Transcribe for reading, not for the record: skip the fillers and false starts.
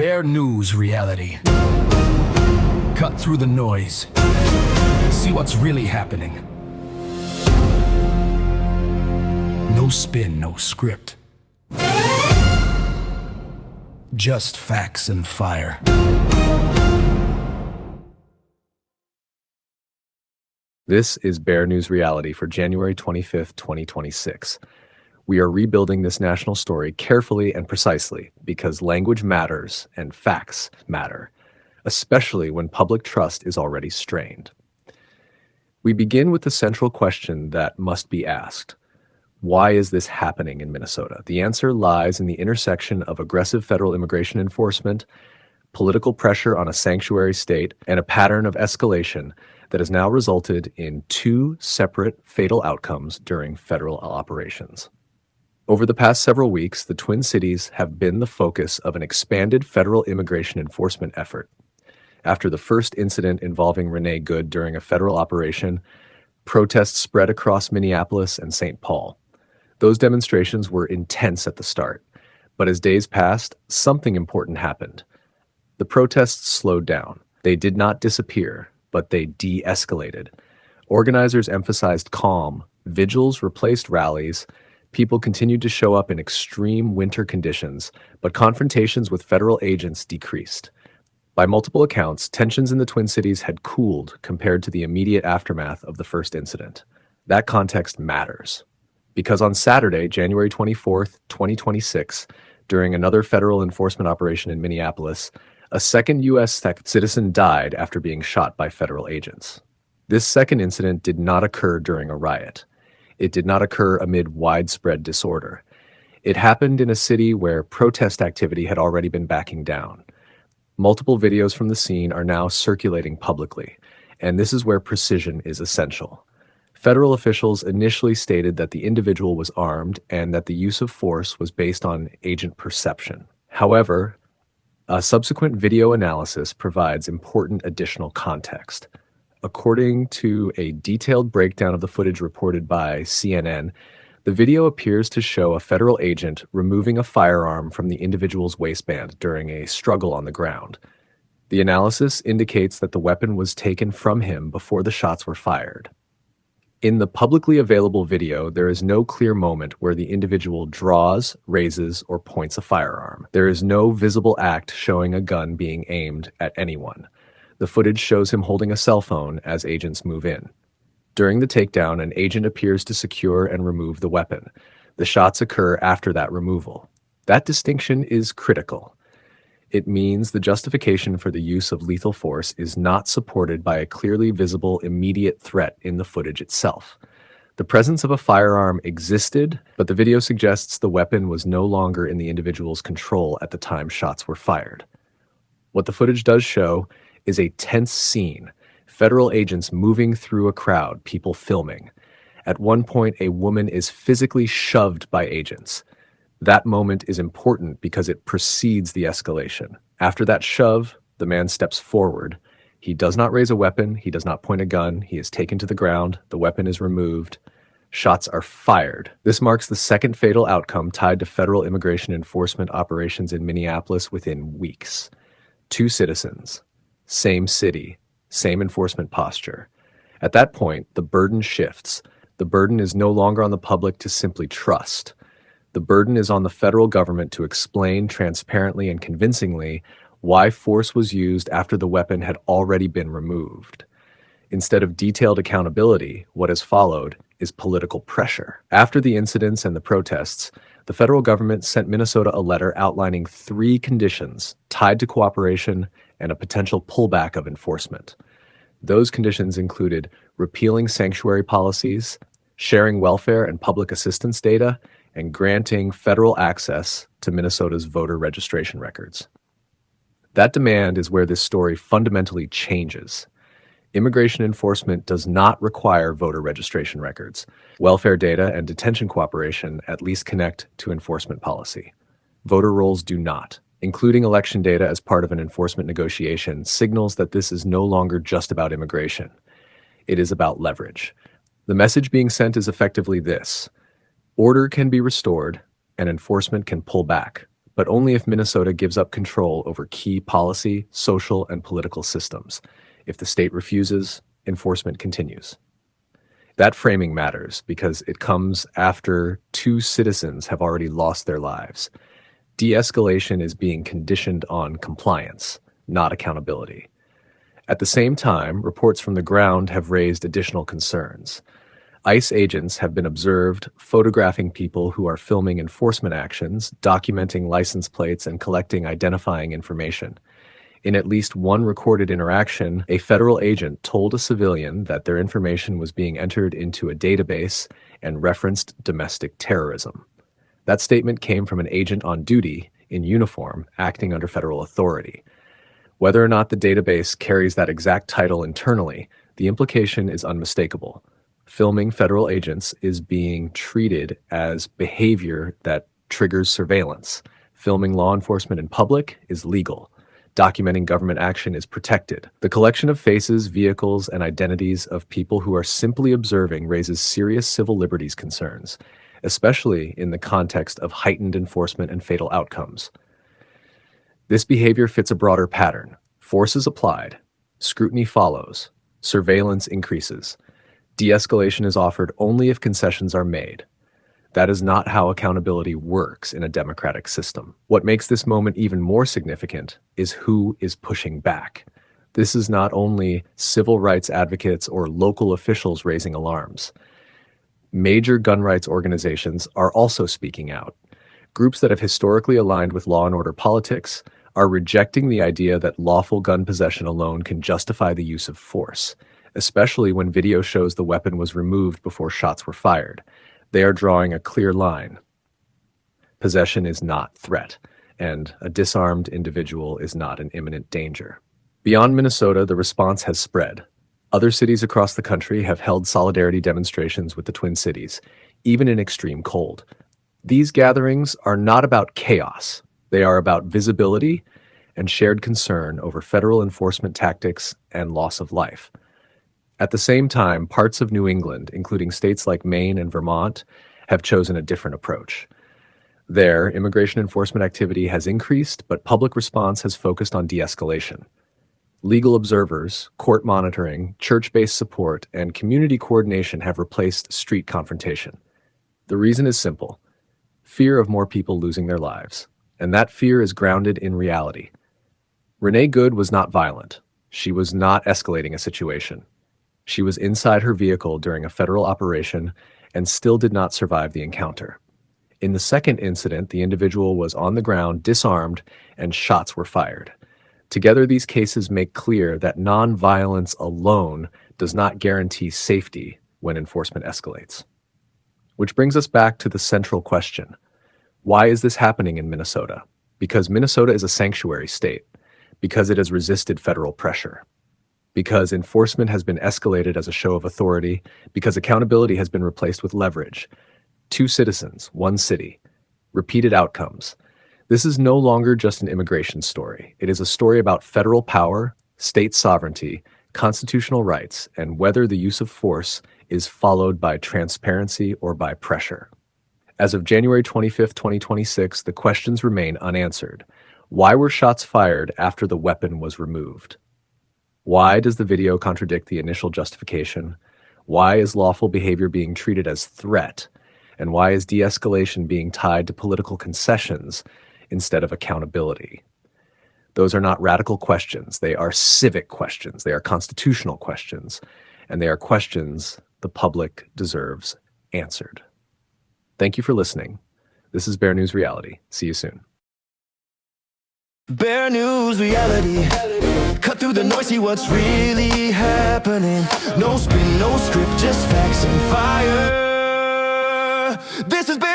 Bear News Reality. Cut through the noise. See what's really happening. No spin, no script. Just facts and fire. This is Bear News Reality for January 25th, 2026. We are rebuilding this national story carefully and precisely because language matters and facts matter, especially when public trust is already strained. We begin with the central question that must be asked. Why is this happening in Minnesota? The answer lies in the intersection of aggressive federal immigration enforcement, political pressure on a sanctuary state, and a pattern of escalation that has now resulted in two separate fatal outcomes during federal operations. Over the past several weeks, the Twin Cities have been the focus of an expanded federal immigration enforcement effort. After the first incident involving Renee Good during a federal operation, protests spread across Minneapolis and St. Paul. Those demonstrations were intense at the start, but as days passed, something important happened. The protests slowed down. They did not disappear, but they de-escalated. Organizers emphasized calm, vigils replaced rallies, people continued to show up in extreme winter conditions, but confrontations with federal agents decreased. By multiple accounts, tensions in the Twin Cities had cooled compared to the immediate aftermath of the first incident. That context matters, because on Saturday, January 24th, 2026, during another federal enforcement operation in Minneapolis, a second U.S. citizen died after being shot by federal agents. This second incident did not occur during a riot. It did not occur amid widespread disorder. It happened in a city where protest activity had already been backing down. Multiple videos from the scene are now circulating publicly, and this is where precision is essential. Federal officials initially stated that the individual was armed and that the use of force was based on agent perception. However, a subsequent video analysis provides important additional context. According to a detailed breakdown of the footage reported by CNN, the video appears to show a federal agent removing a firearm from the individual's waistband during a struggle on the ground. The analysis indicates that the weapon was taken from him before the shots were fired. In the publicly available video, there is no clear moment where the individual draws, raises, or points a firearm. There is no visible act showing a gun being aimed at anyone. The footage shows him holding a cell phone as agents move in. During the takedown, an agent appears to secure and remove the weapon. The shots occur after that removal. That distinction is critical. It means the justification for the use of lethal force is not supported by a clearly visible immediate threat in the footage itself. The presence of a firearm existed, but the video suggests the weapon was no longer in the individual's control at the time shots were fired. What the footage does show is a tense scene, federal agents moving through a crowd, people filming. At one point, a woman is physically shoved by agents. That moment is important because it precedes the escalation. After that shove, the man steps forward. He does not raise a weapon, he does not point a gun, he is taken to the ground, the weapon is removed. Shots are fired. This marks the second fatal outcome tied to federal immigration enforcement operations in Minneapolis within weeks. Two citizens, same city, same enforcement posture. At that point, the burden shifts. The burden is no longer on the public to simply trust. The burden is on the federal government to explain transparently and convincingly why force was used after the weapon had already been removed. Instead of detailed accountability, what has followed is political pressure. After the incidents and the protests, the federal government sent Minnesota a letter outlining 3 conditions tied to cooperation and a potential pullback of enforcement. Those conditions included repealing sanctuary policies, sharing welfare and public assistance data, and granting federal access to Minnesota's voter registration records. That demand is where this story fundamentally changes. Immigration enforcement does not require voter registration records. Welfare data and detention cooperation at least connect to enforcement policy. Voter rolls do not. Including election data as part of an enforcement negotiation signals that this is no longer just about immigration. It is about leverage. The message being sent is effectively this: order can be restored and enforcement can pull back, but only if Minnesota gives up control over key policy, social, and political systems. If the state refuses, enforcement continues. That framing matters because it comes after 2 citizens have already lost their lives. De-escalation is being conditioned on compliance, not accountability. At the same time, reports from the ground have raised additional concerns. ICE agents have been observed photographing people who are filming enforcement actions, documenting license plates, and collecting identifying information. In at least one recorded interaction, a federal agent told a civilian that their information was being entered into a database and referenced domestic terrorism. That statement came from an agent on duty, in uniform, acting under federal authority. Whether or not the database carries that exact title internally, the implication is unmistakable. Filming federal agents is being treated as behavior that triggers surveillance. Filming law enforcement in public is legal. Documenting government action is protected. The collection of faces, vehicles, and identities of people who are simply observing raises serious civil liberties concerns, especially in the context of heightened enforcement and fatal outcomes. This behavior fits a broader pattern. Force is applied, scrutiny follows, surveillance increases. De-escalation is offered only if concessions are made. That is not how accountability works in a democratic system. What makes this moment even more significant is who is pushing back. This is not only civil rights advocates or local officials raising alarms. Major gun rights organizations are also speaking out. Groups that have historically aligned with law and order politics are rejecting the idea that lawful gun possession alone can justify the use of force, especially when video shows the weapon was removed before shots were fired. They are drawing a clear line. Possession is not threat, and a disarmed individual is not an imminent danger. Beyond Minnesota, the response has spread. Other cities across the country have held solidarity demonstrations with the Twin Cities, even in extreme cold. These gatherings are not about chaos. They are about visibility and shared concern over federal enforcement tactics and loss of life. At the same time, parts of New England, including states like Maine and Vermont, have chosen a different approach. There, immigration enforcement activity has increased, but public response has focused on de-escalation. Legal observers, court monitoring, church-based support, and community coordination have replaced street confrontation. The reason is simple: fear of more people losing their lives. And that fear is grounded in reality. Renee Good was not violent. She was not escalating a situation. She was inside her vehicle during a federal operation and still did not survive the encounter. In the second incident, the individual was on the ground, disarmed, and shots were fired. Together, these cases make clear that non-violence alone does not guarantee safety when enforcement escalates. Which brings us back to the central question. Why is this happening in Minnesota? Because Minnesota is a sanctuary state. Because it has resisted federal pressure. Because enforcement has been escalated as a show of authority, because accountability has been replaced with leverage. 2 citizens, 1 city. Repeated outcomes. This is no longer just an immigration story. It is a story about federal power, state sovereignty, constitutional rights, and whether the use of force is followed by transparency or by pressure. As of January 25, 2026, the questions remain unanswered. Why were shots fired after the weapon was removed? Why does the video contradict the initial justification? Why is lawful behavior being treated as threat? And why is de-escalation being tied to political concessions instead of accountability? Those are not radical questions. They are civic questions. They are constitutional questions. And they are questions the public deserves answered. Thank you for listening. This is Bear News Reality. See you soon. Bear News Reality. Cut through the noise, see what's really happening. No spin, no script, just facts and fire. This is Bear